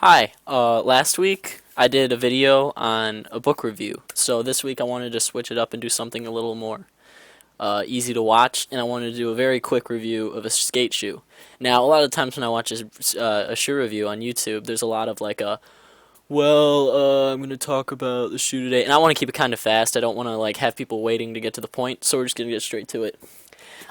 Hi, last week I did a video on a book review, so this week I wanted to switch it up and do something a little more easy to watch, and I wanted to do a very quick review of a skate shoe. Now, a lot of times when I watch a shoe review on YouTube, there's a lot of like I'm going to talk about the shoe today, and I want to keep it kind of fast. I don't want to like have people waiting to get to the point, so we're just going to get straight to it.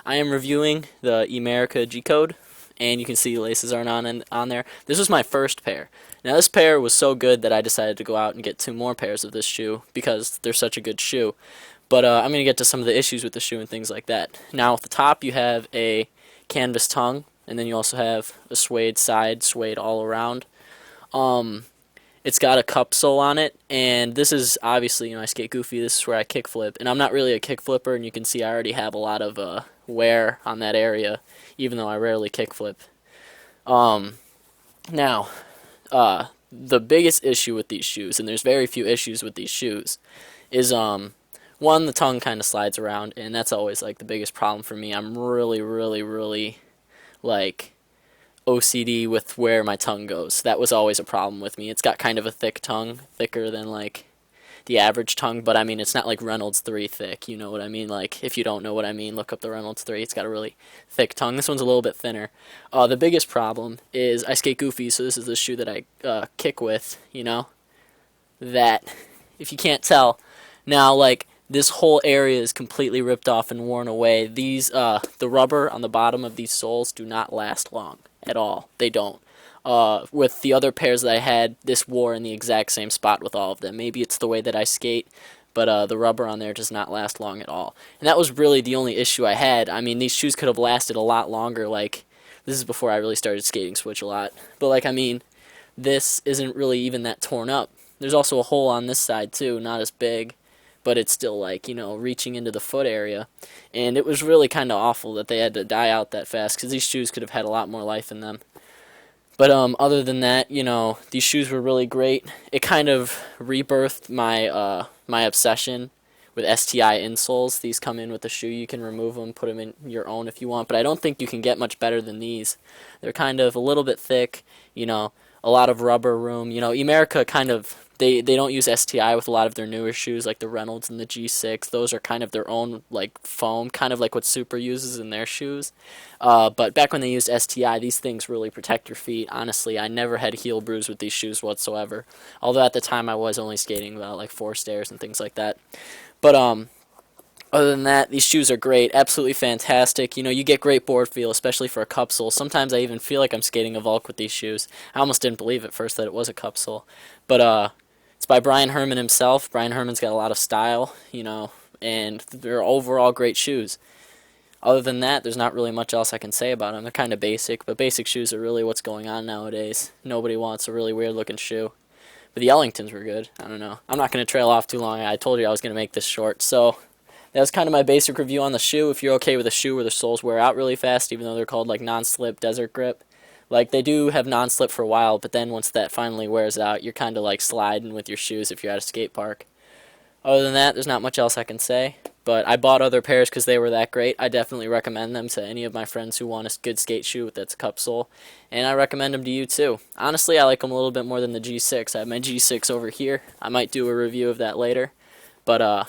I am reviewing the Emerica G Code, and you can see the laces aren't on there. This was my first pair. Now this pair was so good that I decided to go out and get two more pairs of this shoe because they're such a good shoe. But I'm going to get to some of the issues with the shoe and things like that. Now at the top you have a canvas tongue, and then you also have a suede side, suede all around. It's got a cup sole on it, and this is obviously, I skate goofy, this is where I kickflip, and I'm not really a kickflipper, and you can see I already have a lot of wear on that area, even though I rarely kickflip. Now, the biggest issue with these shoes, and there's very few issues with these shoes, is one, the tongue kind of slides around, and that's always like the biggest problem for me. I'm really like OCD with where my tongue goes. That was always a problem with me. It's got kind of a thick tongue, thicker than like the average tongue, but I mean it's not like Reynolds 3 thick, you know what I mean? Like if you don't know what I mean, look up the Reynolds 3. It's got a really thick tongue. This one's a little bit thinner. The biggest problem is I skate goofy, so this is the shoe that I kick with, that if you can't tell. Now like this whole area is completely ripped off and worn away. The rubber on the bottom of these soles do not last long at all. They don't. With the other pairs that I had, this wore in the exact same spot with all of them. Maybe it's the way that I skate, but the rubber on there does not last long at all. And that was really the only issue I had. I mean, these shoes could have lasted a lot longer. Like, this is before I really started skating switch a lot. But, like, I mean, this isn't really even that torn up. There's also a hole on this side, too, not as big, but it's still, like, reaching into the foot area. And it was really kind of awful that they had to die out that fast, because these shoes could have had a lot more life in them. But other than that, these shoes were really great. It kind of rebirthed my obsession with STI insoles. These come in with the shoe. You can remove them, put them in your own if you want. But I don't think you can get much better than these. They're kind of a little bit thick, a lot of rubber room. Emerica kind of, they don't use STI with a lot of their newer shoes, like the Reynolds and the G6. Those are kind of their own, like, foam, kind of like what Super uses in their shoes. But back when they used STI, these things really protect your feet. Honestly, I never had a heel bruise with these shoes whatsoever. Although at the time I was only skating about, like, 4 stairs and things like that. But, other than that, these shoes are great, absolutely fantastic. You get great board feel, especially for a cup sole. Sometimes I even feel like I'm skating a Vulc with these shoes. I almost didn't believe at first that it was a cup sole. But it's by Brian Herman himself. Brian Herman's got a lot of style, and they're overall great shoes. Other than that, there's not really much else I can say about them. They're kind of basic, but basic shoes are really what's going on nowadays. Nobody wants a really weird-looking shoe. But the Ellingtons were good. I don't know. I'm not going to trail off too long. I told you I was going to make this short, so that was kind of my basic review on the shoe. If you're okay with a shoe where the soles wear out really fast, even though they're called like non-slip desert grip, like they do have non-slip for a while, but then once that finally wears out, you're kind of like sliding with your shoes if you're at a skate park. Other than that, there's not much else I can say, but I bought other pairs because they were that great. I definitely recommend them to any of my friends who want a good skate shoe that's a cup sole, and I recommend them to you too. Honestly, I like them a little bit more than the G6. I have my G6 over here. I might do a review of that later, but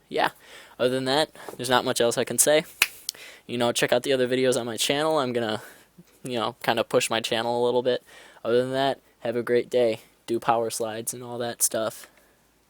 yeah. Other than that, there's not much else I can say. Check out the other videos on my channel. I'm going to, kind of push my channel a little bit. Other than that, have a great day. Do power slides and all that stuff.